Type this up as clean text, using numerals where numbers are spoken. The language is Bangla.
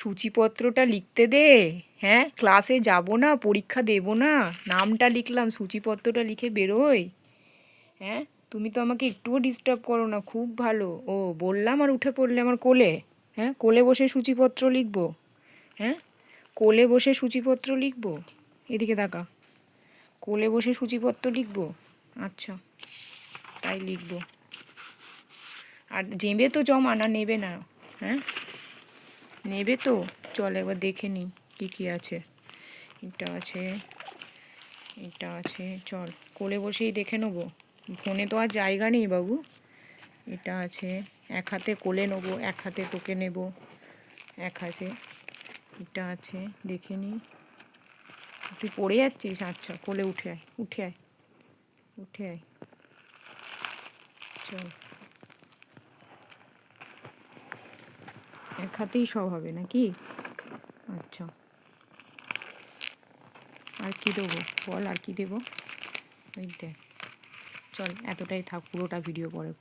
সূচিপত্রটা লিখতে দে। হ্যাঁ, ক্লাসে যাব না, পরীক্ষা দেব না, নামটা লিখলাম, সূচিপত্রটা লিখে বেরোই। হ্যাঁ, তুমি তো আমাকে একটুও ডিস্টার্ব করো না, খুব ভালো। ও বললাম আর উঠে পড়লে আমার কোলে। হ্যাঁ, কোলে বসে সূচিপত্র লিখবো? হ্যাঁ, কোলে বসে সূচিপত্র লিখবো? এদিকে তাকা। কোলে বসে সূচিপত্র লিখবো? আচ্ছা, তাই লিখবো। আর নেবে তো জমা, না নেবে না? হ্যাঁ, নেবে তো? চল একবার দেখে নিই কী কী আছে। এটা আছে, এটা আছে, চল কোলে বসেই দেখে নেবো। ফোনে তো আর জায়গা নেই বাবু। এটা আছে, এক হাতে কোলে নেবো, এক হাতে তোকে নেব, এক হাতে। এটা আছে, দেখে নিই। তুই পড়ে যাচ্ছিস? আচ্ছা, কোলে উঠে আয়, উঠে আয়, উঠে আয়, চল। এক হাতেই সব হবে নাকি? আচ্ছা, আর কি দেবো বল, আর কি দেবো? এই দেখ, চল এতটাই থাক, পুরোটা ভিডিও পরে